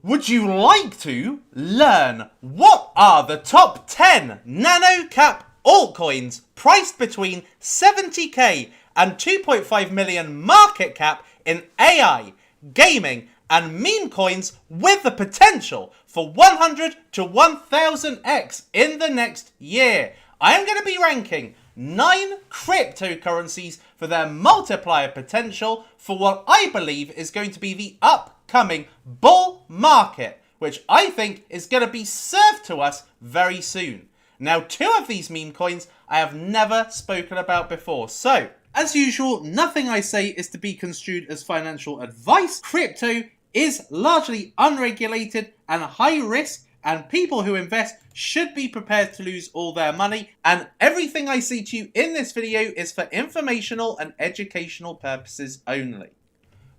Would you like to learn what are the top 10 nano-cap altcoins priced between 70k and 2.5 million market cap in AI, gaming and meme coins with the potential for 100 to 1000x in the next year? I am going to be ranking 9 cryptocurrencies for their multiplier potential for what I believe is going to be the upcoming bull market, which I think is going to be served to us very soon. Now, 2 of these meme coins I have never spoken about before, so as usual, nothing I say is to be construed as financial advice. Crypto is largely unregulated and high risk, and people who invest should be prepared to lose all their money. And everything I say to you in this video is for informational and educational purposes only.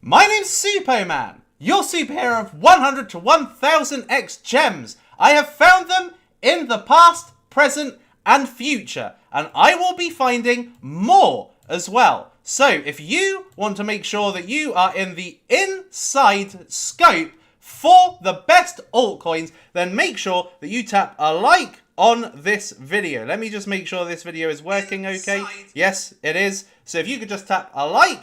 My name's Suppoman, your superhero of 100 to 1000x gems. I have found them in the past, present, and future, and I will be finding more as well. So if you want to make sure that you are in the inside scope for the best altcoins, then make sure that you tap a like on this video. Let me just make sure this video is working okay. Yes, it is. So if you could just tap a like,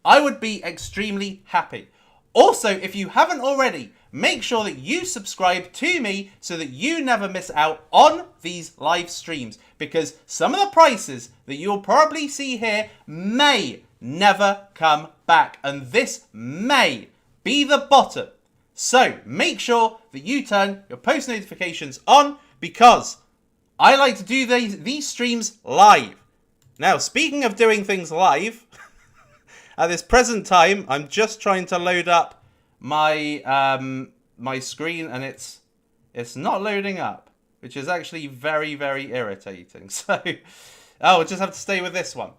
I would be extremely happy. Also, if you haven't already, make sure that you subscribe to me so that you never miss out on these live streams, because some of the prices that you'll probably see here may never come back, and this may be the bottom. So make sure that you turn your post notifications on, because I like to do these streams live. Now, speaking of doing things live, at this present time, I'm just trying to load up my my screen, and it's not loading up, which is actually very, very irritating. So, we'll just have to stay with this one.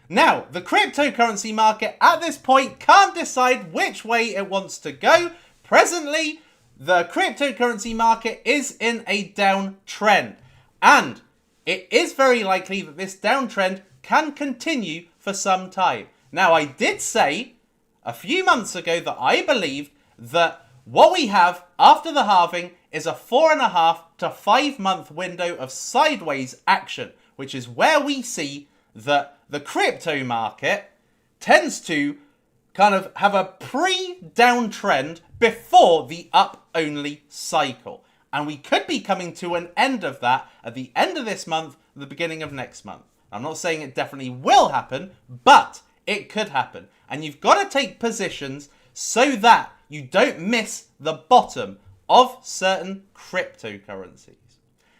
Now, the cryptocurrency market at this point can't decide which way it wants to go. Presently, the cryptocurrency market is in a downtrend, and it is very likely that this downtrend can continue for some time. Now, I did say a few months ago that I believed that what we have after the halving is a 4.5 to 5 month window of sideways action, which is where we see that the crypto market tends to kind of have a pre-downtrend before the up-only cycle. And we could be coming to an end of that at the end of this month, the beginning of next month. I'm not saying it definitely will happen, but it could happen. And you've got to take positions so that you don't miss the bottom of certain cryptocurrencies.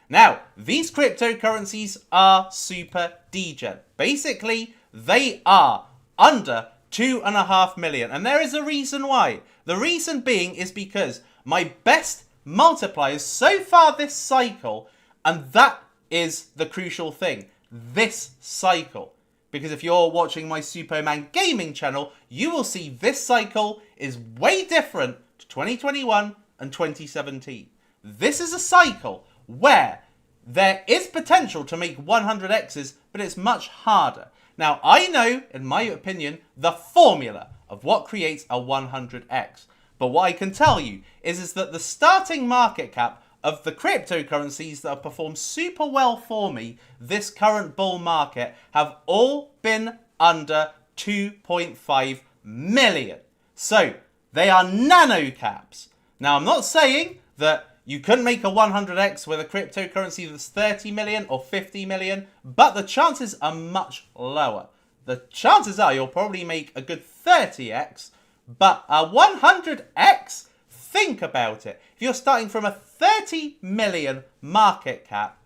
Now, these cryptocurrencies are super degen. Basically, they are under 2.5 million. And there is a reason why. The reason being is because my best multipliers so far this cycle, and that is the crucial thing, this cycle. Because if you're watching my Suppoman gaming channel, you will see this cycle is way different to 2021 and 2017. This is a cycle where there is potential to make 100x's, but it's much harder. Now, I know, in my opinion, the formula of what creates a 100x. But what I can tell you is that the starting market cap of the cryptocurrencies that have performed super well for me this current bull market have all been under 2.5 million. So they are nano caps. Now, I'm not saying that you couldn't make a 100x with a cryptocurrency that's 30 million or 50 million, but the chances are much lower. The chances are you'll probably make a good 30x, but a 100x, think about it. If you're starting from a 30 million market cap,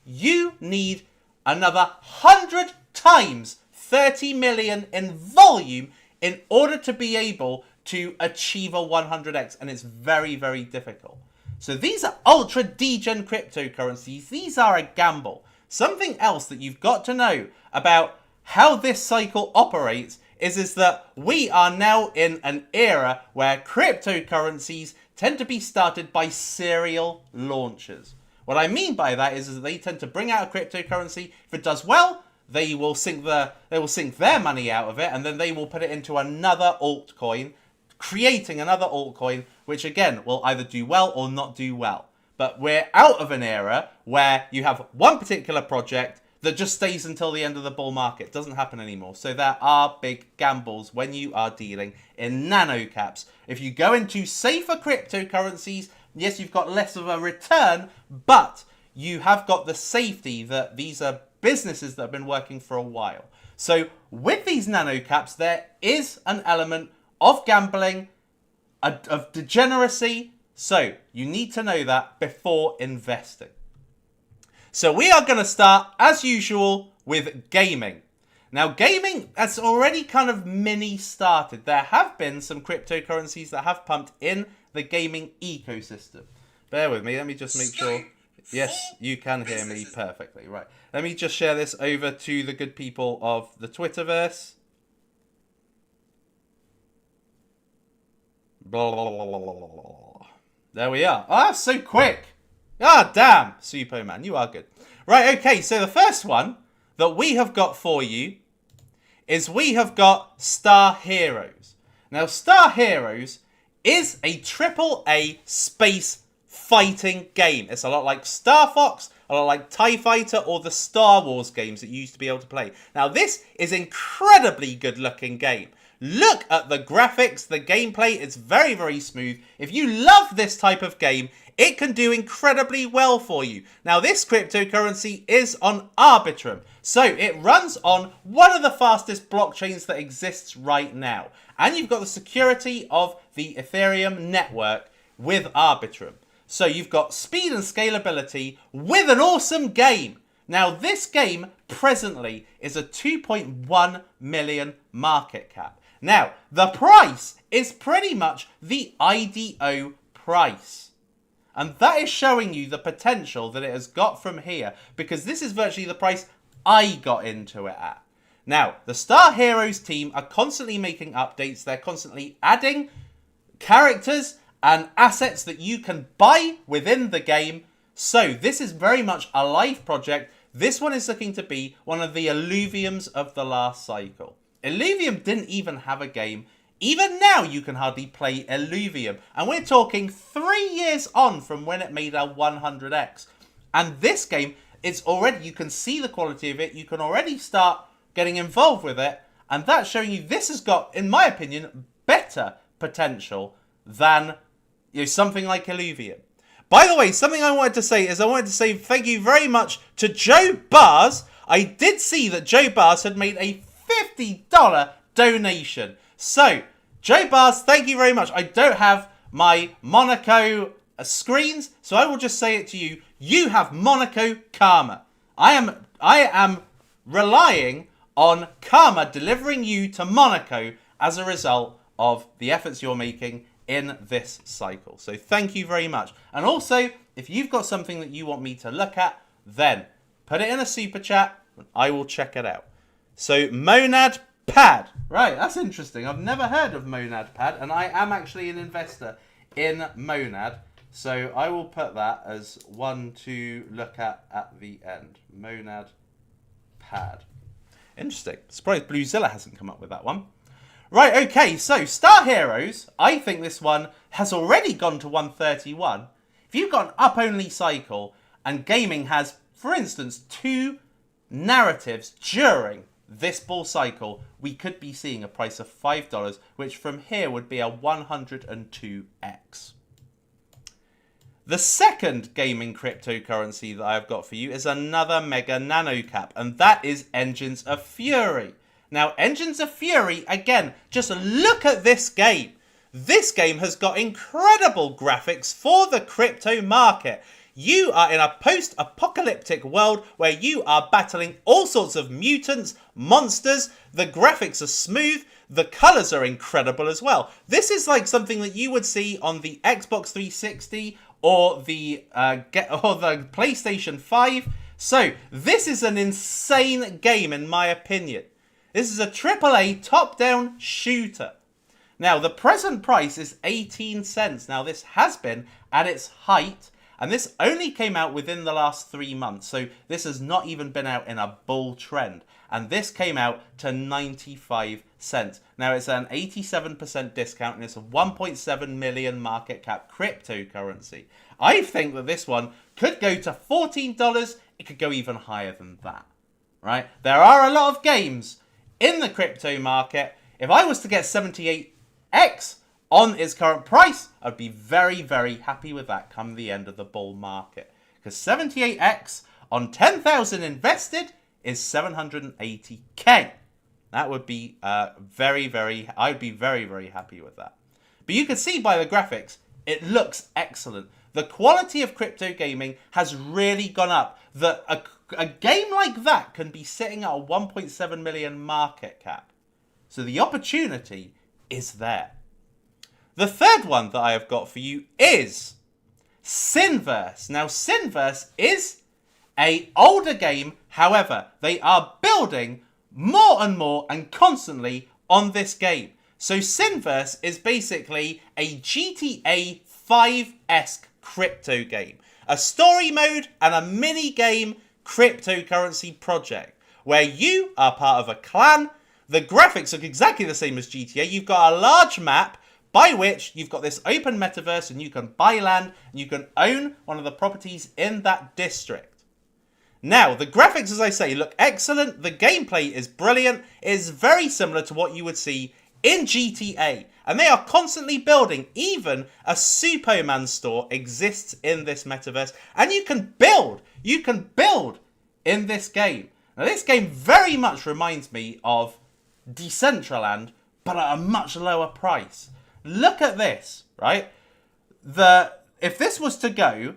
you need another 100 times 30 million in volume in order to be able to achieve a 100x, and it's very, very difficult. So these are ultra degen cryptocurrencies. These are a gamble. Something else that you've got to know about how this cycle operates is that we are now in an era where cryptocurrencies tend to be started by serial launches. What I mean by that is that they tend to bring out a cryptocurrency. If it does well, they will sink their money out of it, and then they will put it into another altcoin, creating another altcoin, which again will either do well or not do well. But we're out of an era where you have one particular project that just stays until the end of the bull market. It doesn't happen anymore. So there are big gambles when you are dealing in nano caps. If you go into safer cryptocurrencies, yes, you've got less of a return, but you have got the safety that these are businesses that have been working for a while. So with these nano caps, there is an element of gambling, of degeneracy. So you need to know that before investing. So we are going to start, as usual, with gaming. Now, gaming has already kind of mini started. There have been some cryptocurrencies that have pumped in the gaming ecosystem. Bear with me. Let me just make sure. Yes, you can hear me perfectly. Right. Let me just share this over to the good people of the Twitterverse. Blah, blah, blah, blah, blah, blah. There we are. Ah, so quick. Ah, damn, Suppoman, you are good. Right, okay, so the first one that we have got for you is we have got Star Heroes. Now, Star Heroes is a AAA space fighting game. It's a lot like Star Fox, a lot like TIE Fighter, or the Star Wars games that you used to be able to play. Now, this is an incredibly good-looking game. Look at the graphics, the gameplay, it's very, very smooth. If you love this type of game, it can do incredibly well for you. Now, this cryptocurrency is on Arbitrum, so it runs on one of the fastest blockchains that exists right now. And you've got the security of the Ethereum network with Arbitrum. So you've got speed and scalability with an awesome game. Now, this game presently is a 2.1 million market cap. Now, the price is pretty much the IDO price. And that is showing you the potential that it has got from here, because this is virtually the price I got into it at. Now, the Star Heroes team are constantly making updates. They're constantly adding characters and assets that you can buy within the game. So this is very much a live project. This one is looking to be one of the Illuviums of the last cycle. Illuvium didn't even have a game. Even now, you can hardly play Illuvium. And we're talking 3 years on from when it made a 100x. And this game, it's already, you can see the quality of it. You can already start getting involved with it. And that's showing you this has got, in my opinion, better potential than something like Illuvium. By the way, something I wanted to say is thank you very much to Joe Bars. I did see that Joe Bars had made a $50 donation. So, Joe Bars, thank you very much. I don't have my Monaco screens, so I will just say it to you. You have Monaco karma. I am relying on karma delivering you to Monaco as a result of the efforts you're making in this cycle. So thank you very much. And also, if you've got something that you want me to look at, then put it in a super chat and I will check it out. So Monad Pad. Right, that's interesting. I've never heard of Monad Pad, and I am actually an investor in Monad. So I will put that as one to look at the end. Monad Pad. Interesting. Surprised Bluezilla hasn't come up with that one. Right, okay, so Star Heroes, I think this one has already gone to 131. If you've got an up-only cycle and gaming has, for instance, 2 narratives during this bull cycle, we could be seeing a price of $5, which from here would be a 102x. The second gaming cryptocurrency that I've got for you is another mega nano cap, and that is Engines of Fury. Now, Engines of Fury, again, just look at this game. This game has got incredible graphics for the crypto market. You are in a post-apocalyptic world where you are battling all sorts of mutants, monsters. The graphics are smooth. The colors are incredible as well. This is like something that you would see on the Xbox 360 or the PlayStation 5. So this is an insane game in my opinion. This is a AAA top-down shooter. Now, the present price is 18 cents. Now, this has been at its height, and this only came out within the last 3 months. So this has not even been out in a bull trend. and this came out to 95 cents. Now, it's an 87% discount, and it's a 1.7 million market cap cryptocurrency. I think that this one could go to $14. It could go even higher than that, right? There are a lot of games in the crypto market. If I was to get 78x on its current price, I'd be very, very happy with that come the end of the bull market. Because 78x on 10,000 invested is 780k. That would be I'd be very, very happy with that. But you can see by the graphics, it looks excellent. The quality of crypto gaming has really gone up. A game like that can be sitting at a 1.7 million market cap. So the opportunity is there. The third one that I have got for you is Exverse. Now, Exverse is an older game. However, they are building more and more and constantly on this game. So Exverse is basically a GTA 5-esque crypto game. A story mode and a mini game cryptocurrency project where you are part of a clan. The graphics look exactly the same as GTA. You've got a large map by which you've got this open metaverse and you can buy land and you can own one of the properties in that district. Now, the graphics, as I say, look excellent. The gameplay is brilliant. It is very similar to what you would see in GTA. And they are constantly building. Even a Suppoman store exists in this metaverse. And you can build. You can build in this game. Now, this game very much reminds me of Decentraland, but at a much lower price. Look at this, right? If this was to go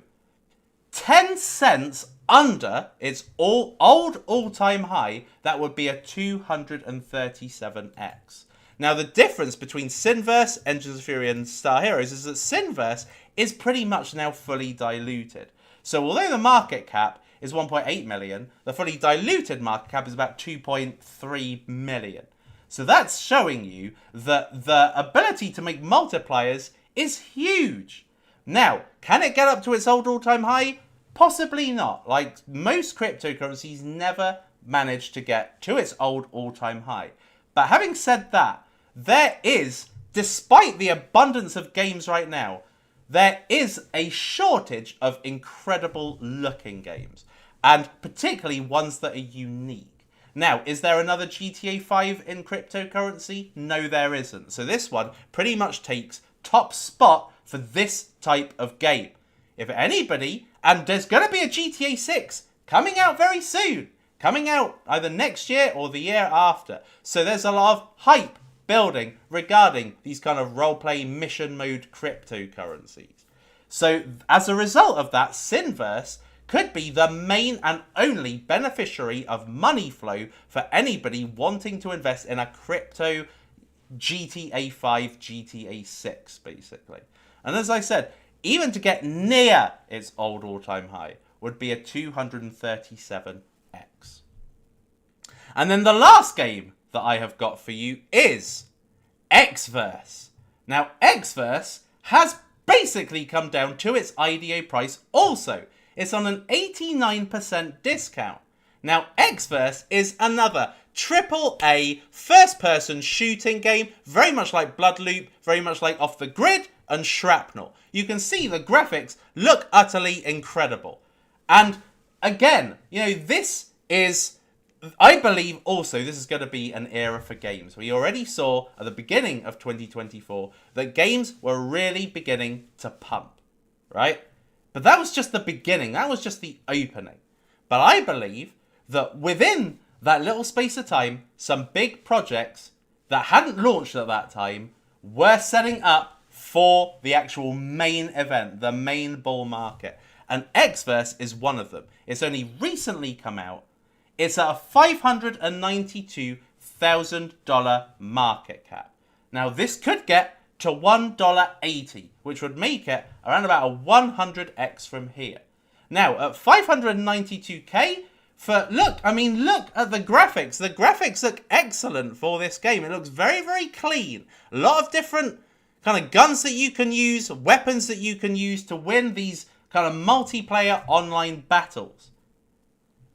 10 cents under its all-time high, that would be a 237x. Now, the difference between Exverse, Engines of Fury, and Star Heroes is that Exverse is pretty much now fully diluted. So, although the market cap is 1.8 million, the fully diluted market cap is about 2.3 million. So that's showing you that the ability to make multipliers is huge. Now, can it get up to its old all-time high? Possibly not. Like, most cryptocurrencies never manage to get to its old all-time high. But having said that, there is, despite the abundance of games right now, there is a shortage of incredible looking games. And particularly ones that are unique. Now, is there another GTA 5 in cryptocurrency? No, there isn't. So this one pretty much takes top spot for this type of game. If anybody, and there's going to be a GTA 6 coming out very soon. Coming out either next year or the year after. So there's a lot of hype building regarding these kind of role-play mission mode cryptocurrencies. So as a result of that, Exverse could be the main and only beneficiary of money flow for anybody wanting to invest in a crypto GTA 5, GTA 6, basically. And as I said, even to get near its old all-time high would be a 237x. And then the last game that I have got for you is Exverse. Now, Exverse has basically come down to its IDO price also. It's on an 89% discount. Now, Exverse is another AAA first-person shooting game, very much like Bloodloop, very much like Off the Grid and Shrapnel. You can see the graphics look utterly incredible. And again, you know, this is, I believe also this is going to be an era for games. We already saw at the beginning of 2024 that games were really beginning to pump, right? But that was just the beginning. That was just the opening. But I believe that within that little space of time, some big projects that hadn't launched at that time were setting up for the actual main event, the main bull market. And Exverse is one of them. It's only recently come out. It's at a $592,000 market cap. Now, this could get to $1.80, which would make it around about a 100x from here. Now, at 592k, look at the graphics. The graphics look excellent for this game. It looks very, very clean. A lot of different kind of guns that you can use, weapons that you can use to win these kind of multiplayer online battles.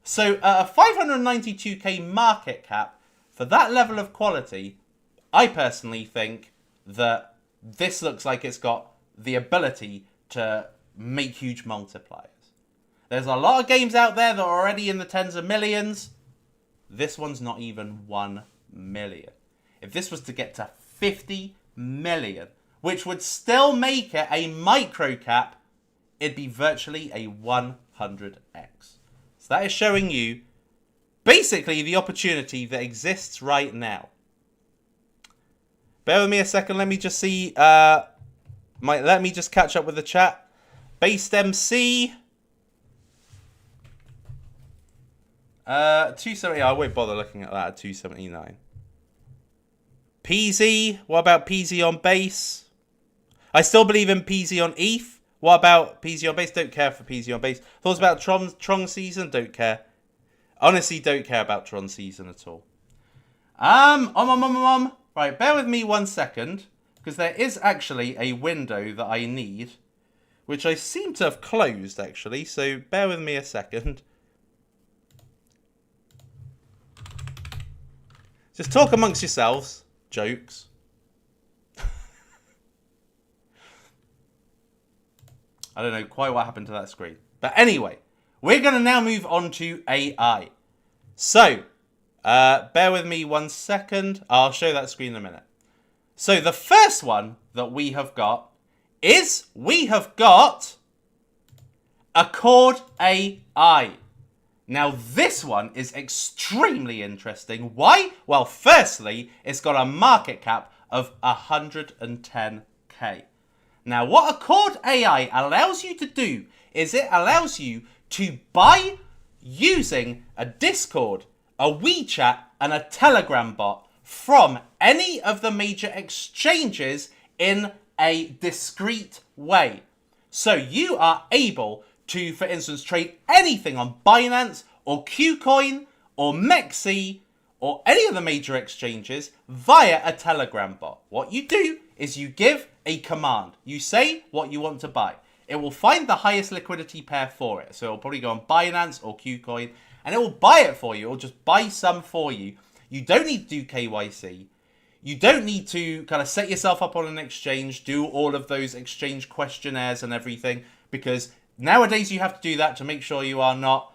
So a 592k market cap for that level of quality, I personally think that this looks like it's got the ability to make huge multipliers. There's a lot of games out there that are already in the tens of millions. This one's not even 1 million. If this was to get to 50 million, which would still make it a micro cap, it'd be virtually a 100x. So that is showing you basically the opportunity that exists right now. Bear with me a second. Let me just see. Let me just catch up with the chat. Based MC. 270. I won't bother looking at that at 279. PZ. What about PZ on base? I still believe in PZ on ETH. What about PZ on base? Don't care for PZ on base. Thoughts about Tron season? Don't care. Honestly, don't care about Tron season at all. Right, bear with me 1 second, because there is actually a window that I need, which I seem to have closed, actually, so bear with me a second. Just talk amongst yourselves. Jokes. I don't know quite what happened to that screen. But anyway, we're going to now move on to AI. So, bear with me 1 second. I'll show that screen in a minute. So, the first one that we have got is Accord AI. Now, this one is extremely interesting. Why? Well, firstly, it's got a market cap of 110k. Now, what Accord AI allows you to do is it allows you to buy using a Discord, a WeChat, and a Telegram bot from any of the major exchanges in a discrete way. So you are able to, for instance, trade anything on Binance or KuCoin or Mexi or any of the major exchanges via a Telegram bot. What you do is you give a command. You say what you want to buy. It will find the highest liquidity pair for it. So it'll probably go on Binance or KuCoin and it will buy it for you. It'll just buy some for you. You don't need to do KYC. You don't need to kind of set yourself up on an exchange, do all of those exchange questionnaires and everything, because nowadays you have to do that to make sure you are not,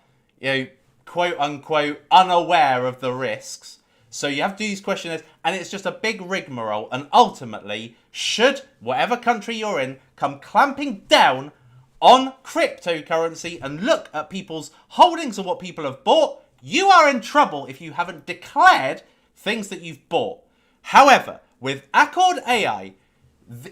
quote unquote, unaware of the risks. So you have to do these questionnaires, and it's just a big rigmarole. And ultimately, should whatever country you're in come clamping down on cryptocurrency and look at people's holdings and what people have bought, you are in trouble if you haven't declared things that you've bought. However, with Accord AI,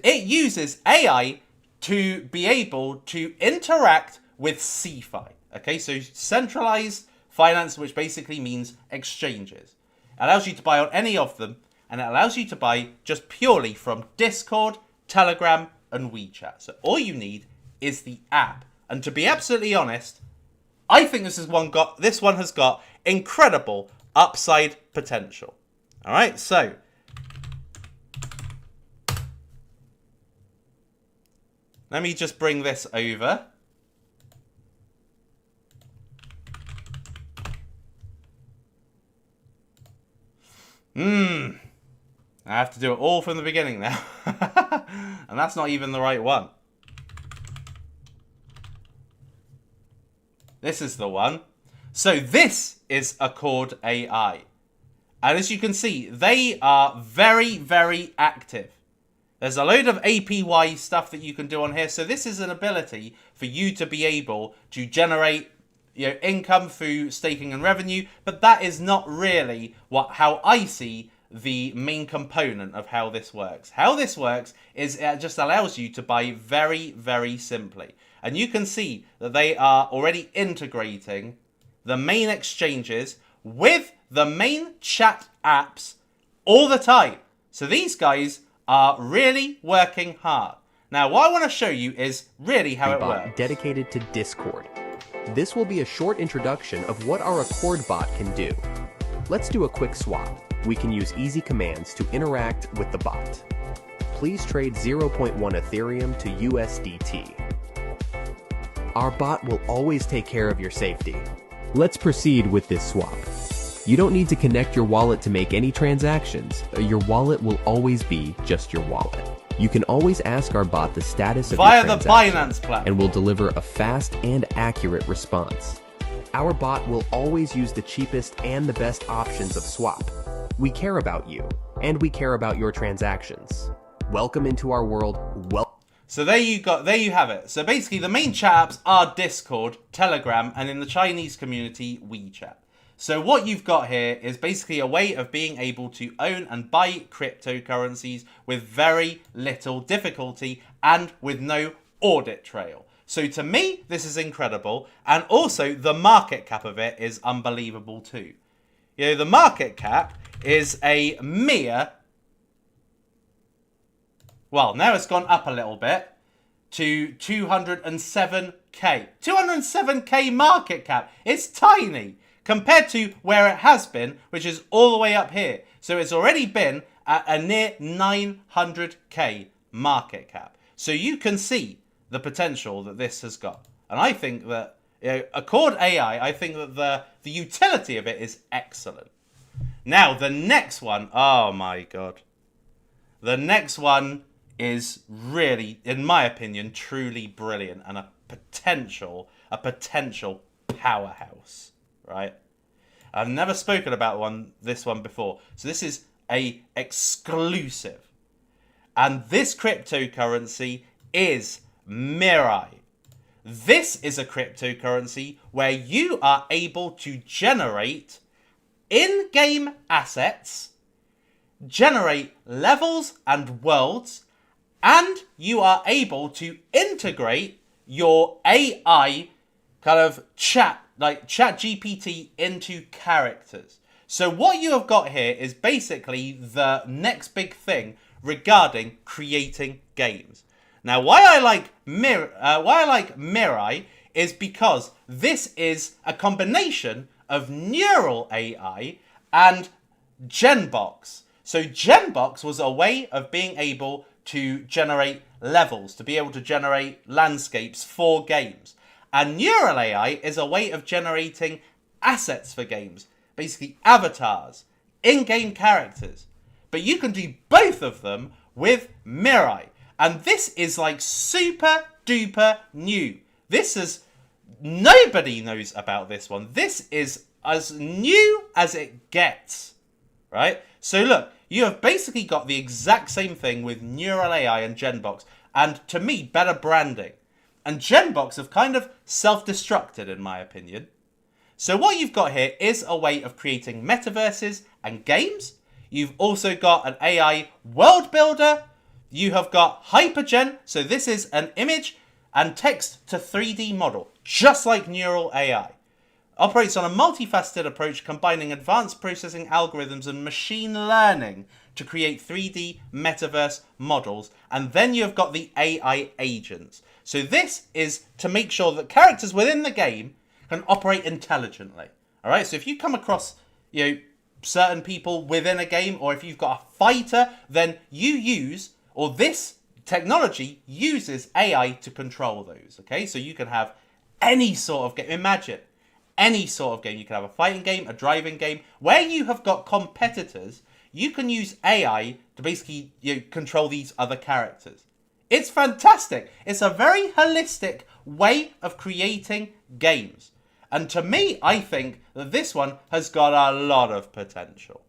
it uses AI to be able to interact with CeFi. Okay, so centralized finance, which basically means exchanges. It allows you to buy on any of them, and it allows you to buy just purely from Discord, Telegram, and WeChat. So all you need is the app. And to be absolutely honest, I think this one has got incredible upside potential. All right, so let me just bring this over. I have to do it all from the beginning now. And that's not even the right one. This is the one. So this is Accord AI. And as you can see, they are very, very active. There's a load of APY stuff that you can do on here. So this is an ability for you to be able to generate income through staking and revenue. But that is not really how I see the main component of how this works. How this works is it just allows you to buy very, very simply. And you can see that they are already integrating the main exchanges with the main chat apps all the time. So these guys are really working hard. Now, what I want to show you is really how it works. Dedicated to Discord. This will be a short introduction of what our Accord bot can do. Let's do a quick swap. We can use easy commands to interact with the bot. Please trade 0.1 Ethereum to USDT. Our bot will always take care of your safety. Let's proceed with this swap. You don't need to connect your wallet to make any transactions. Your wallet will always be just your wallet. You can always ask our bot the status of via your the transaction, Binance platform, and we'll deliver a fast and accurate response. Our bot will always use the cheapest and the best options of swap. We care about you, and we care about your transactions. Welcome into our world. So there you have it. So basically the main chat apps are Discord, Telegram, and in the Chinese community, WeChat. So what you've got here is basically a way of being able to own and buy cryptocurrencies with very little difficulty and with no audit trail. So to me, this is incredible. And also the market cap of it is unbelievable too. You know, the market cap is a mere... Well, now it's gone up a little bit to 207k. 207k market cap. It's tiny compared to where it has been, which is all the way up here. So it's already been at a near 900k market cap. So you can see the potential that this has got. And I think that, you know, Accord AI, I think that the utility of it is excellent. Now, the next one, oh my God. The next one is really, in my opinion, truly brilliant and a potential powerhouse, right? I've never spoken about this one before. So this is a exclusive. And this cryptocurrency is Mirai. This is a cryptocurrency where you are able to generate in-game assets, generate levels and worlds, and you are able to integrate your AI kind of chat, like ChatGPT, into characters. So what you have got here is basically the next big thing regarding creating games. Now, why I like Mirai is because this is a combination of neural AI and Genbox. So Genbox was a way of being able to generate levels, to be able to generate landscapes for games. And neural AI is a way of generating assets for games, basically avatars, in-game characters. But you can do both of them with Mirai. And this is like super duper new. This is, nobody knows about this one. This is as new as it gets, right? So look, you have basically got the exact same thing with neural AI and Genbox. And to me, better branding. And Genbox have kind of self-destructed, in my opinion. So what you've got here is a way of creating metaverses and games. You've also got an AI world builder. You have got Hypergen. So this is an image and text to 3D model, just like neural AI. Operates on a multifaceted approach combining advanced processing algorithms and machine learning to create 3D metaverse models. And then you've got the AI agents. So this is to make sure that characters within the game can operate intelligently. All right. So if you come across, certain people within a game, or if you've got a fighter, then you use, or this technology uses AI to control those. Okay. So you can have any sort of game. Imagine any sort of game. You can have a fighting game, a driving game, where you have got competitors. You can use AI to basically control these other characters. It's fantastic. It's a very holistic way of creating games. And to me, I think that this one has got a lot of potential.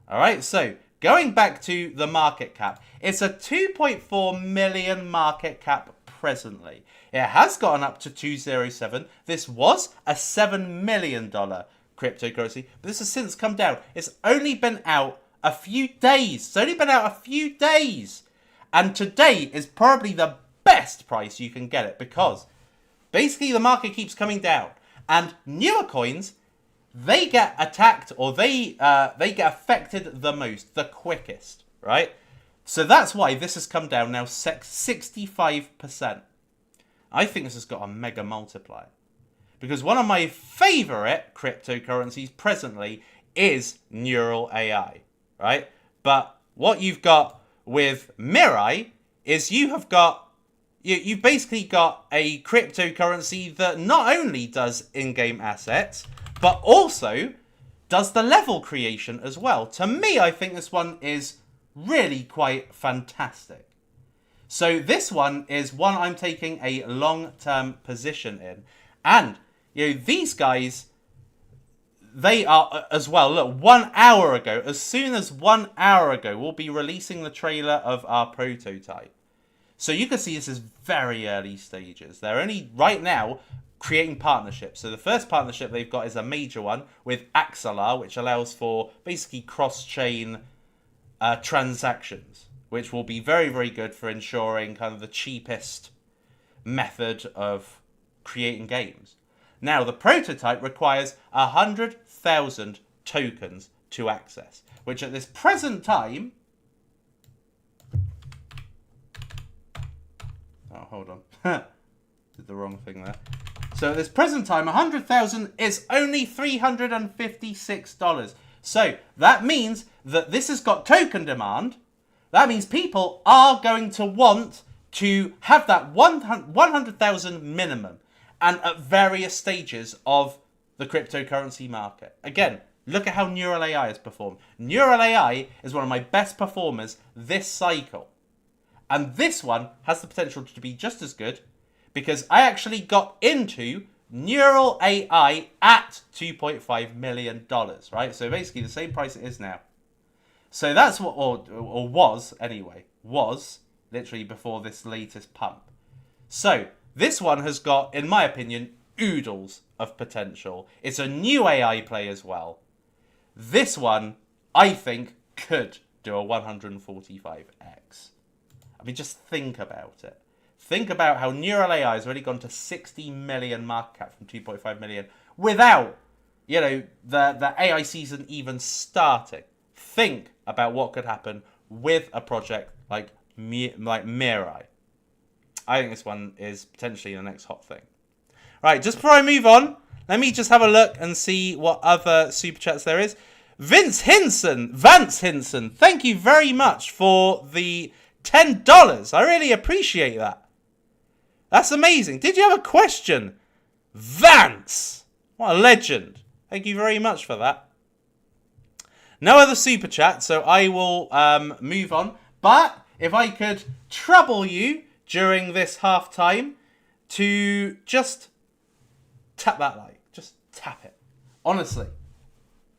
All right, so going back to the market cap, it's a 2.4 million market cap presently. It has gotten up to 207. This was a $7 million cryptocurrency, but this has since come down. It's only been out a few days. It's only been out a few days. And today is probably the best price you can get it, because basically the market keeps coming down. And newer coins, they get attacked, or they get affected the most, the quickest, right? So that's why this has come down now 65%. I think this has got a mega multiplier. Because one of my favorite cryptocurrencies presently is neural AI, right? But what you've got with Mirai is you've basically got a cryptocurrency that not only does in-game assets, but also does the level creation as well. To me, I think this one is really quite fantastic. So this one is one I'm taking a long-term position in. And, these guys, they are as well. Look, 1 hour ago, as soon as 1 hour ago, we'll be releasing the trailer of our prototype. So you can see this is very early stages. They're only, right now, creating partnerships. So the first partnership they've got is a major one with Exverse, which allows for basically cross-chain transactions, which will be very, very good for ensuring kind of the cheapest method of creating games. Now, the prototype requires 100,000 tokens to access, which at this present time... Oh, hold on. Did the wrong thing there. So at this present time, 100,000 is only $356. So that means that this has got token demand. That means people are going to want to have that 100,000 minimum, and at various stages of the cryptocurrency market. Again, look at how Neural AI has performed. Neural AI is one of my best performers this cycle. And this one has the potential to be just as good, because I actually got into Neural AI at $2.5 million, right? So basically the same price it is now. So that's what, or was anyway, was literally before this latest pump. So this one has got, in my opinion, oodles of potential. It's a new AI play as well. This one, I think, could do a 145x. I mean, just think about it. Think about how Neural AI has already gone to 60 million market cap from 2.5 million without, the AI season even starting. Think about what could happen with a project like Mirai. I think this one is potentially the next hot thing. Right, just before I move on, let me just have a look and see what other super chats there is. Vance Hinson, thank you very much for the $10. I really appreciate that. That's amazing. Did you have a question? Vance! What a legend. Thank you very much for that. No other super chat, so I will move on. But if I could trouble you during this half time to just tap that like. Just tap it. Honestly,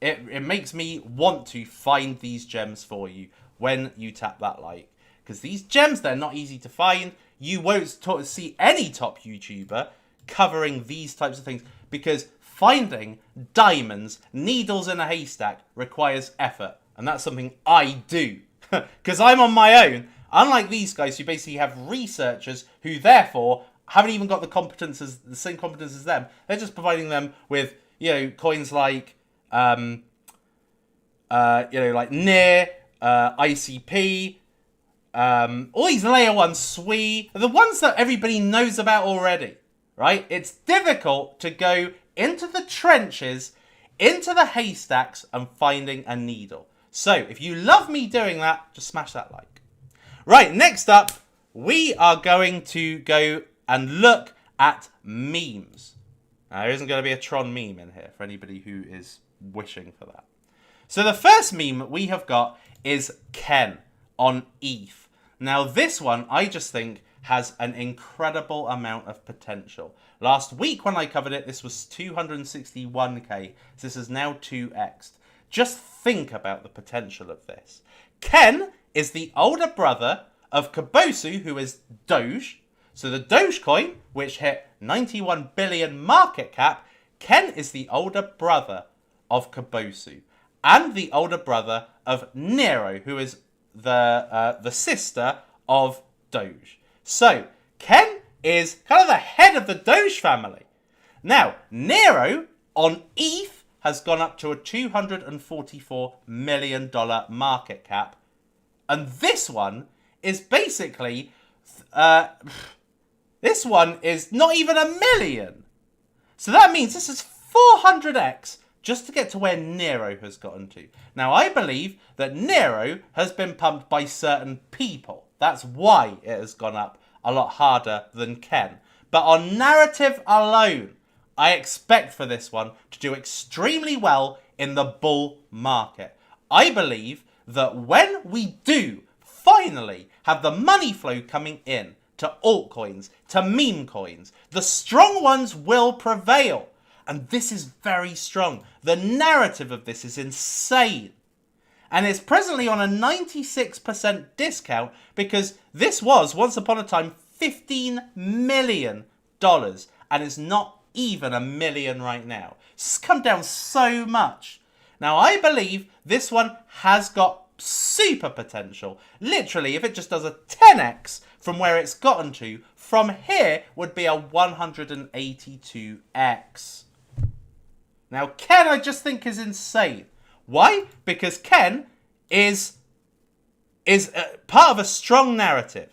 it makes me want to find these gems for you when you tap that like. Because these gems, they're not easy to find. You won't see any top YouTuber covering these types of things. Because finding diamonds, needles in a haystack, requires effort. And that's something I do. Because I'm on my own. Unlike these guys who basically have researchers who therefore haven't even got the same competence as them. They're just providing them with, coins like, like NEAR, ICP, all these layer 1 SWE, the ones that everybody knows about already, right? It's difficult to go into the trenches, into the haystacks, and finding a needle. So, if you love me doing that, just smash that like. Right, next up, we are going to go and look at memes. Now, there isn't going to be a Tron meme in here for anybody who is wishing for that. So the first meme we have got is Ken on ETH. Now, this one, I just think, has an incredible amount of potential. Last week when I covered it, this was 261k. So this is now 2x'd. Just think about the potential of this. Ken is the older brother of Kabosu, who is Doge. So the Dogecoin, which hit 91 billion market cap, Ken is the older brother of Kabosu. And the older brother of Nero, who is the sister of Doge. So, Ken is kind of the head of the Doge family. Now, Nero on ETH has gone up to a $244 million market cap. And this one is basically... this one is not even a million. So that means this is 400x just to get to where Nero has gotten to. Now, I believe that Nero has been pumped by certain people. That's why it has gone up a lot harder than Ken. But on narrative alone, I expect for this one to do extremely well in the bull market. I believe that when we do finally have the money flow coming in to altcoins, to meme coins, the strong ones will prevail. And this is very strong. The narrative of this is insane. And it's presently on a 96% discount because this was, once upon a time, $15 million. And it's not even $1 million right now. It's come down so much. Now, I believe this one has got super potential. Literally, if it just does a 10x from where it's gotten to, from here would be a 182x. Now, Ken, I just think is insane. Why? Because Ken is part of a strong narrative.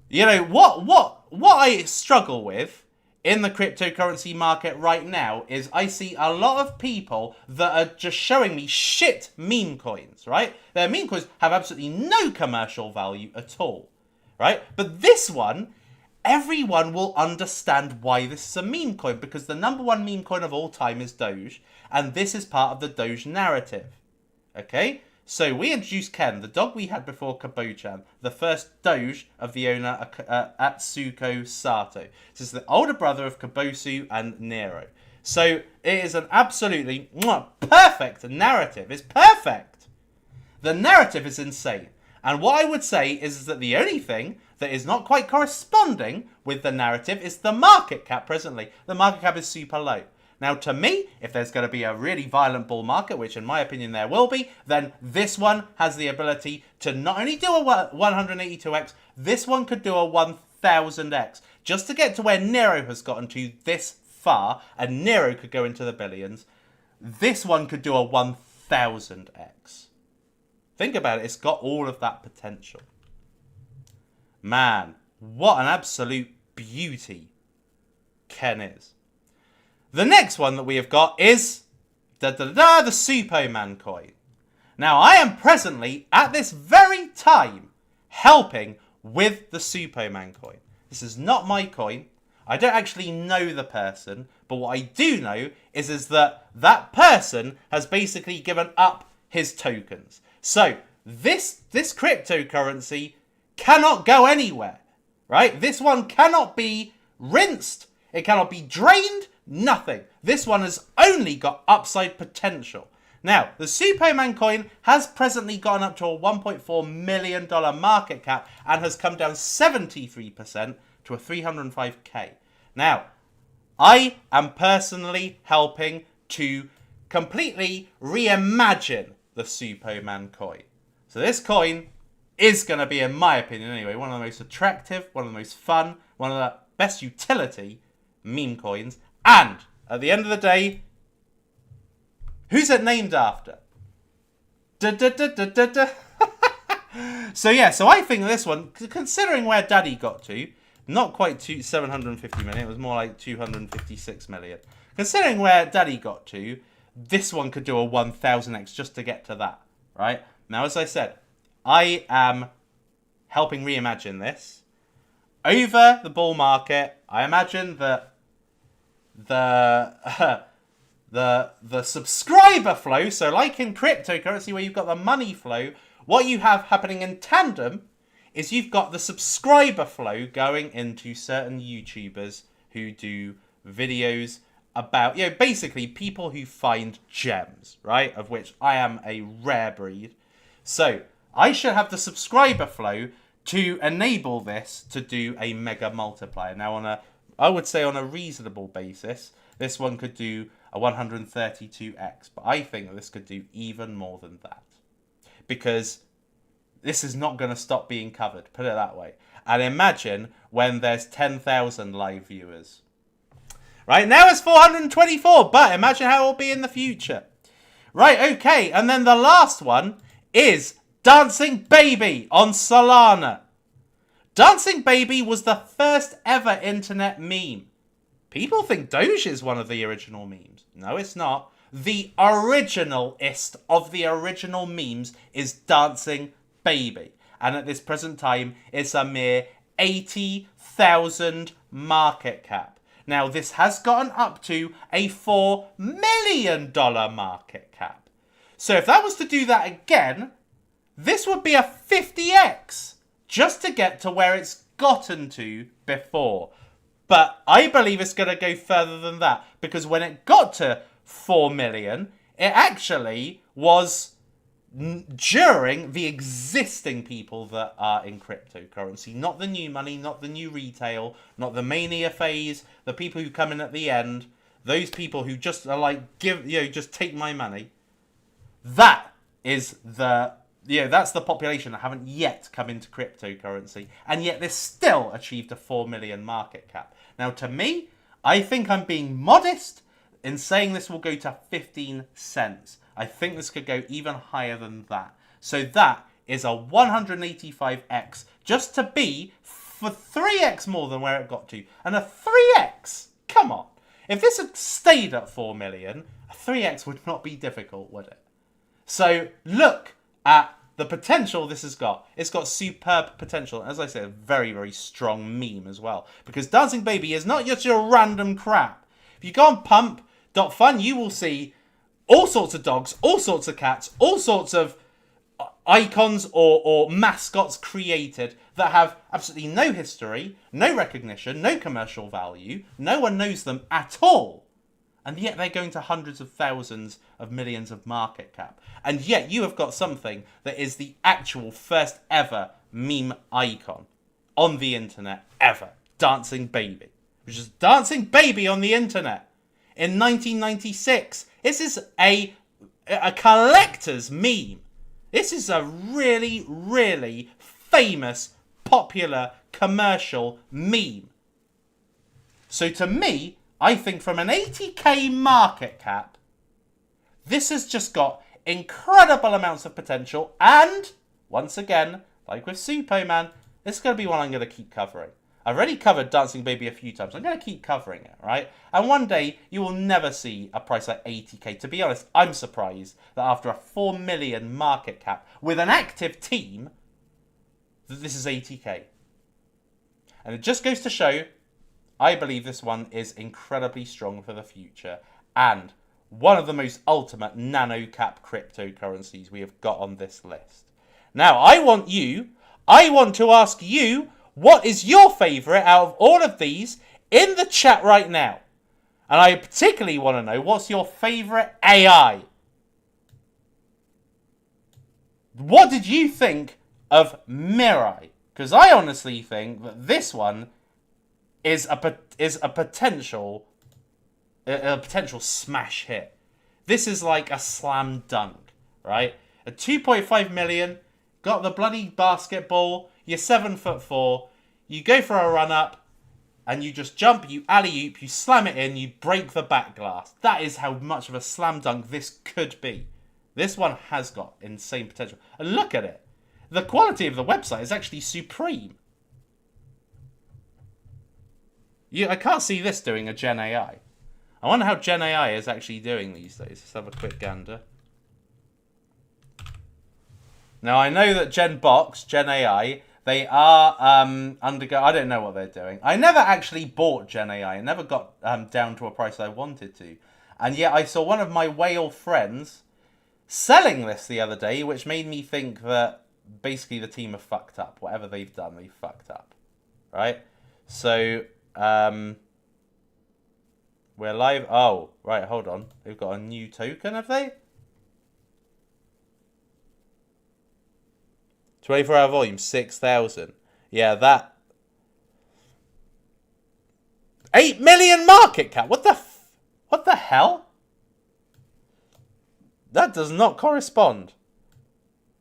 You know, what I struggle with in the cryptocurrency market right now is I see a lot of people that are just showing me shit meme coins, right? Their meme coins have absolutely no commercial value at all, right? But this one, everyone will understand why this is a meme coin because the number one meme coin of all time is Doge, and this is part of the Doge narrative, okay? So we introduced Ken, the dog we had before Kabochan, the first Doge of the owner Atsuko Sato. This is the older brother of Kabosu and Nero. So it is an absolutely perfect narrative. It's perfect. The narrative is insane. And what I would say is that the only thing that is not quite corresponding with the narrative is the market cap presently. The market cap is super low. Now, to me, if there's going to be a really violent bull market, which in my opinion there will be, then this one has the ability to not only do a 182x, this one could do a 1000x. Just to get to where Nero has gotten to this far, and Nero could go into the billions, this one could do a 1000x. Think about it, it's got all of that potential. Man, what an absolute beauty Ken is. The next one that we have got is the Suppoman coin. Now, I am presently, at this very time, helping with the Suppoman coin. This is not my coin. I don't actually know the person, but what I do know is that that person has basically given up his tokens. So, this cryptocurrency cannot go anywhere, right? This one cannot be rinsed. It cannot be drained. Nothing. This one has only got upside potential. Now, the Suppoman coin has presently gone up to a $1.4 million market cap and has come down 73% to a 305k. Now, I am personally helping to completely reimagine the Suppoman coin. So this coin is going to be, in my opinion anyway, one of the most attractive, one of the most fun, one of the best utility meme coins. And at the end of the day, who's it named after? So I think this one, considering where Daddy got to, not quite 750 million, it was more like 256 million. Considering where Daddy got to, this one could do a 1000x just to get to that, right? Now, as I said, I am helping reimagine this. Over the bull market, I imagine that the subscriber flow, so like in cryptocurrency where you've got the money flow, what you have happening in tandem is you've got the subscriber flow going into certain YouTubers who do videos about, basically people who find gems, right? Of which I am a rare breed. So I should have the subscriber flow to enable this to do a mega multiplier. Now, I would say on a reasonable basis, this one could do a 132x. But I think this could do even more than that. Because this is not going to stop being covered, put it that way. And imagine when there's 10,000 live viewers. Right, now it's 424, but imagine how it will be in the future. Right, okay, and then the last one is Dancing Baby on Solana. Dancing Baby was the first ever internet meme. People think Doge is one of the original memes. No, it's not. The originalist of the original memes is Dancing Baby. And at this present time, it's a mere 80,000 market cap. Now, this has gotten up to a $4 million market cap. So if that was to do that again, this would be a 50x just to get to where it's gotten to before. But I believe it's going to go further than that, because when it got to 4 million, it actually was during the existing people that are in cryptocurrency, not the new money, not the new retail, not the mania phase, the people who come in at the end, those people who just are like, just take my money. That is that's the population that haven't yet come into cryptocurrency, and yet this still achieved a 4 million market cap. Now, to me, I think I'm being modest in saying this will go to 15 cents. I think this could go even higher than that. So that is a 185x, just to be for 3x more than where it got to. And a 3x, come on. If this had stayed at 4 million, a 3x would not be difficult, would it? So look at the potential this has got. It's got superb potential. As I said, a very, very strong meme as well. Because Dancing Baby is not just your random crap. If you go on pump.fun, you will see all sorts of dogs, all sorts of cats, all sorts of icons or mascots created that have absolutely no history, no recognition, no commercial value. No one knows them at all. And yet they're going to hundreds of thousands of millions of market cap. And yet you have got something that is the actual first ever meme icon on the internet ever. Dancing Baby. Which is Dancing Baby on the internet. In 1996. This is a collector's meme. This is a really, really famous, popular, commercial meme. So to me, I think from an 80k market cap, this has just got incredible amounts of potential. And, once again, like with Suppoman, this is going to be one I'm going to keep covering. I've already covered Dancing Baby a few times. I'm going to keep covering it, right? And one day, you will never see a price like 80k. To be honest, I'm surprised that after a 4 million market cap with an active team, that this is 80k. And it just goes to show, I believe this one is incredibly strong for the future. And one of the most ultimate nano cap cryptocurrencies we have got on this list. Now, I want to ask you, what is your favourite out of all of these in the chat right now? And I particularly want to know, what's your favourite AI? What did you think of Mirai? Because I honestly think that this one is a potential smash hit. This is like a slam dunk, right? A 2.5 million, got the bloody basketball. You're 7'4", you go for a run up, and you just jump, you alley-oop, you slam it in, you break the back glass. That is how much of a slam dunk this could be. This one has got insane potential. And look at it. The quality of the website is actually supreme. I can't see this doing a Gen AI. I wonder how Gen AI is actually doing these days. Let's have a quick gander. Now, I know that Gen AI, they are I don't know what they're doing. I never actually bought Gen AI. I never got down to a price I wanted to. And yet I saw one of my whale friends selling this the other day, which made me think that basically the team have fucked up. Whatever they've done, they've fucked up. Right? So, we're live. Oh, right, hold on. They've got a new token, have they? 24-hour volume, 6,000. Yeah, that. 8 million market cap. What the hell? That does not correspond.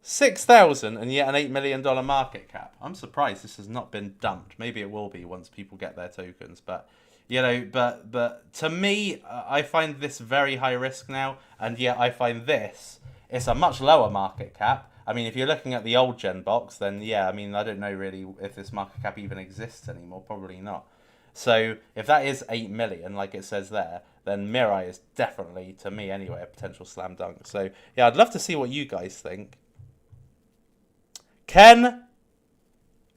6,000 and yet an $8 million market cap. I'm surprised this has not been dumped. Maybe it will be once people get their tokens. But, but to me, I find this very high risk now. And yet I find this, it's a much lower market cap. I mean, if you're looking at the old gen box, then yeah, I mean, I don't know really if this market cap even exists anymore. Probably not. So if that is 8 million, like it says there, then Mirai is definitely, to me anyway, a potential slam dunk. So yeah, I'd love to see what you guys think. Ken,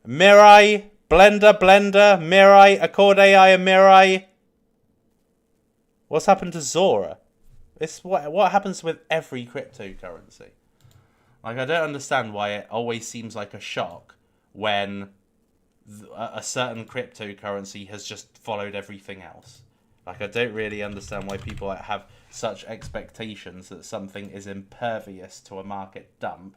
Mirai, Blender, Mirai, Accord AI and Mirai. What's happened to Zora? It's what happens with every cryptocurrency. Like, I don't understand why it always seems like a shock when a certain cryptocurrency has just followed everything else. Like, I don't really understand why people have such expectations that something is impervious to a market dump.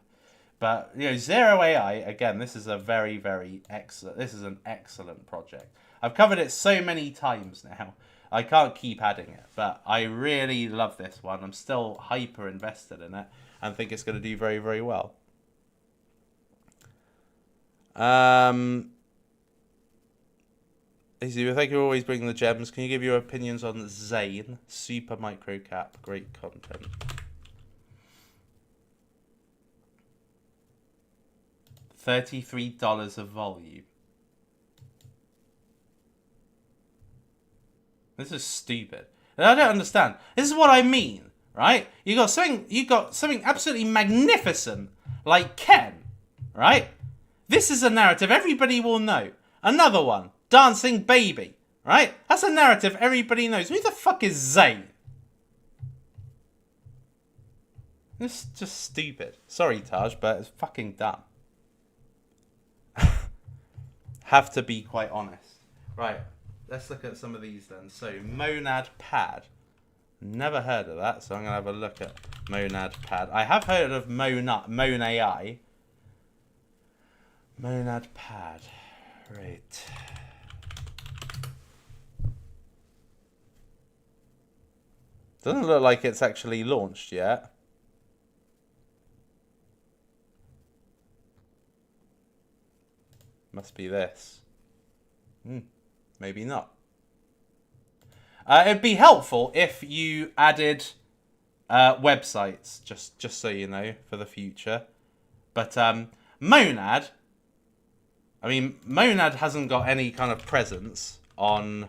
But, you know, Zero AI, again, this is a very, very excellent, this is an excellent project. I've covered it so many times now. I can't keep adding it, but I really love this one. I'm still hyper invested in it and think it's going to do very, very well. Easy, thank you for always bringing the gems. Can you give your opinions on Zane? Super micro cap, great content. $33 of volume. This is stupid. And I don't understand. This is what I mean, right? You got something absolutely magnificent like Ken, right? This is a narrative everybody will know. Another one, Dancing Baby, right? That's a narrative everybody knows. Who the fuck is Zayn? This is just stupid. Sorry, Taj, but it's fucking dumb. Have to be quite honest. Right. Let's look at some of these then. So, Monad Pad. Never heard of that, so I'm going to have a look at Monad Pad. I have heard of Mon AI. Monad Pad. Right. Doesn't look like it's actually launched yet. Must be this. Maybe not. It'd be helpful if you added websites, just so you know, for the future. But Monad, I mean, Monad hasn't got any kind of presence on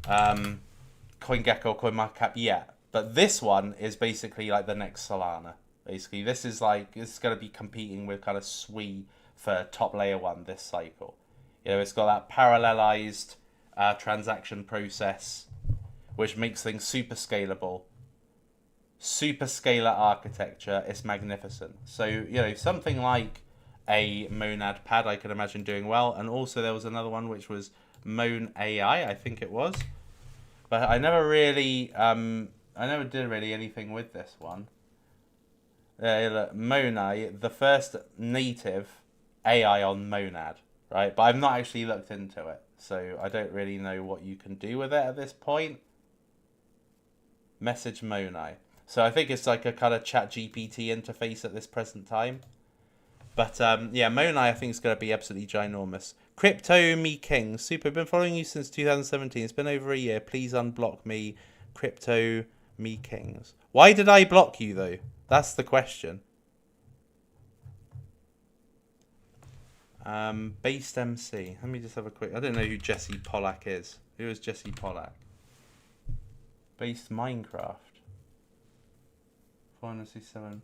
CoinGecko or CoinMarketCap yet. But this one is basically like the next Solana. Basically, this is like, it's going to be competing with kind of Sui for top layer one this cycle. You know, it's got that parallelized transaction process, which makes things super scalable. Super scalar architecture. It's magnificent. So, you know, something like a Monad Pad I could imagine doing well. And also there was another one which was Mon AI, I think it was. But I never really, I never did really anything with this one. Look, Monai, the first native AI on Monad. Right, but I've not actually looked into it, so I don't really know what you can do with it at this point. Message Monai. So I think it's like a kind of chat GPT interface at this present time. But yeah, Monai I think is going to be absolutely ginormous. Crypto Me King. Super, I've been following you since 2017. It's been over a year. Please unblock me. Crypto Me Kings. Why did I block you though? That's the question. Based MC. Let me just have a quick. I don't know who Jesse Pollack is. Who is Jesse Pollack? Based Minecraft. 467.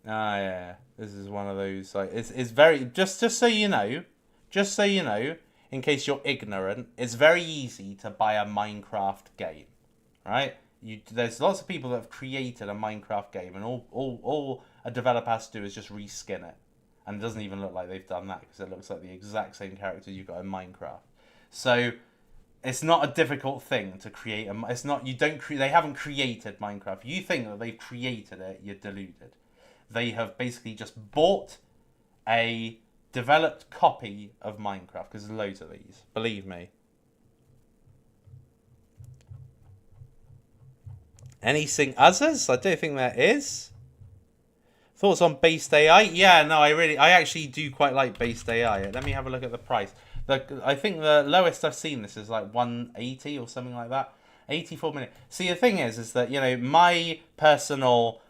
Ah, yeah. This is one of those. Like, it's very. Just so you know. Just so you know, in case you're ignorant, it's very easy to buy a Minecraft game, right? There's lots of people that have created a Minecraft game, and all a developer has to do is just reskin it. And it doesn't even look like they've done that because it looks like the exact same characters you've got in Minecraft. So it's not a difficult thing to create. It's not. You don't. They haven't created Minecraft. You think that they've created it? You're deluded. They have basically just bought a developed copy of Minecraft because there's loads of these. Believe me. Anything others? I don't think there is. Thoughts on Based AI? Yeah, no, I actually do quite like Based AI. Let me have a look at the price. I think the lowest I've seen this is like 180 or something like that. 84 minutes. See, the thing is that, you know, my personal,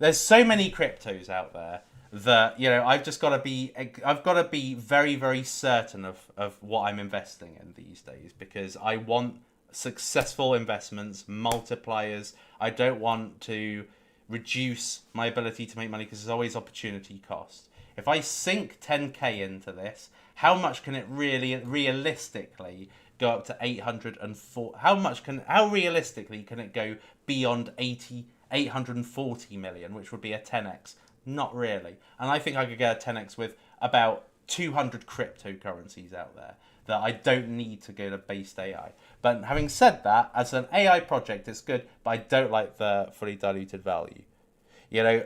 there's so many cryptos out there that, you know, I've got to be very, very certain of what I'm investing in these days because I want successful investments, multipliers. I don't want to reduce my ability to make money because there's always opportunity cost. If I sink 10k into this, how much can it really realistically go up to 804. How realistically can it go beyond 840 million, which would be a 10x? Not really. And I think I could get a 10x with about 200 cryptocurrencies out there that I don't need to go to based AI. But having said that, as an AI project, it's good, but I don't like the fully diluted value. You know,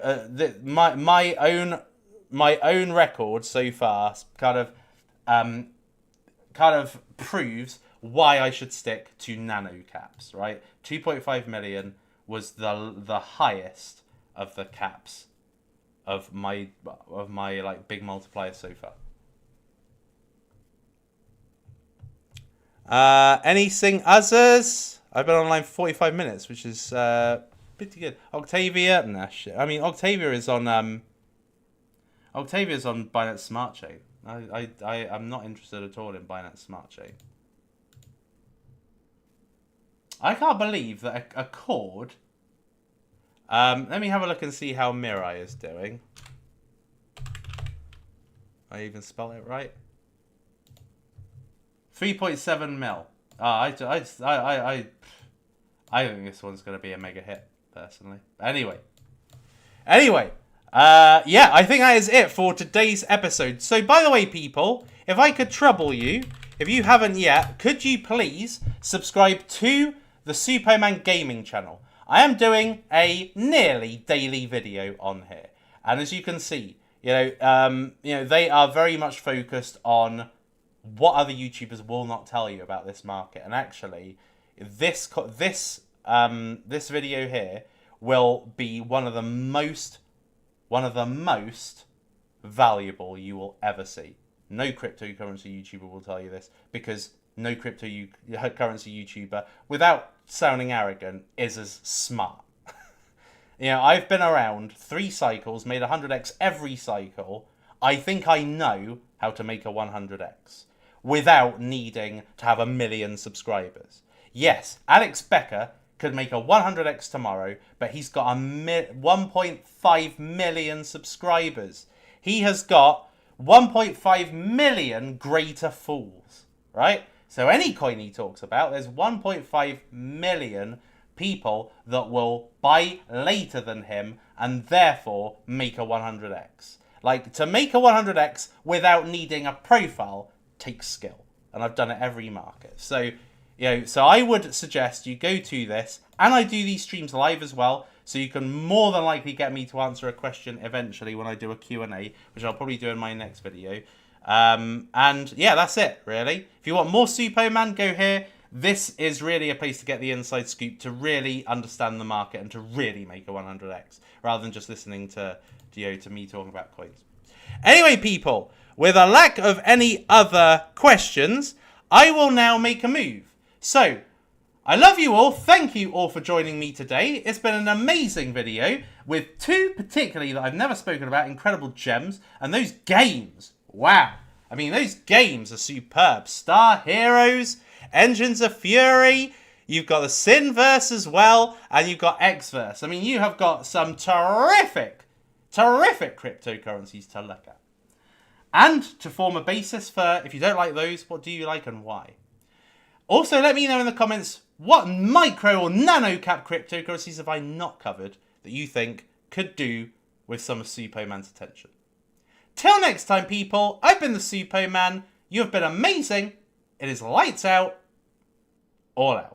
my own record so far kind of proves why I should stick to nano caps, right? 2.5 million was the highest of the caps of my like big multipliers so far. Anything others? I've been online 45 minutes, which is pretty good. Octavia, nah, shit. I mean, Octavia is on Binance Smart Chain. I'm not interested at all in Binance Smart Chain. I can't believe that a cord. Let me have a look and see how Mirai is doing. I even spell it right. 3.7 mil. I think this one's going to be a mega hit, personally. Anyway, yeah, I think that is it for today's episode. So, by the way, people, if I could trouble you, if you haven't yet, could you please subscribe to the Suppoman gaming channel? I am doing a nearly daily video on here, and as you can see, they are very much focused on what other YouTubers will not tell you about this market. And actually, this video here will be one of the most valuable you will ever see. No cryptocurrency YouTuber will tell you this, because no cryptocurrency YouTuber, without sounding arrogant, is as smart. You know, I've been around 3 cycles, made 100x every cycle. I think I know how to make a 100x without needing to have 1 million subscribers. Yes, Alex Becker could make a 100x tomorrow, but he's got 1.5 million subscribers. He has got 1.5 million greater fools, right? So any coin he talks about, there's 1.5 million people that will buy later than him and therefore make a 100x. Like, to make a 100x without needing a profile takes skill, and I've done it every market. So, so I would suggest you go to this, and I do these streams live as well, so you can more than likely get me to answer a question eventually when I do a Q&A, which I'll probably do in my next video. And yeah, that's it, really. If you want more Suppoman, go here. This is really a place to get the inside scoop, to really understand the market and to really make a 100x, rather than just listening to me talking about coins. Anyway, people, with a lack of any other questions, I will now make a move. So, I love you all. Thank you all for joining me today. It's been an amazing video with 2 particularly that I've never spoken about, incredible gems, and those games. Wow. I mean, those games are superb. Star Heroes, Engines of Fury, you've got the Sinverse as well, and you've got Exverse. I mean, you have got some terrific cryptocurrencies to look at. And to form a basis for, if you don't like those, what do you like and why? Also, let me know in the comments, what micro or nano cap cryptocurrencies have I not covered that you think could do with some of Suppoman's attention. Till next time, people, I've been the Suppoman. You have been amazing. It is lights out, all out.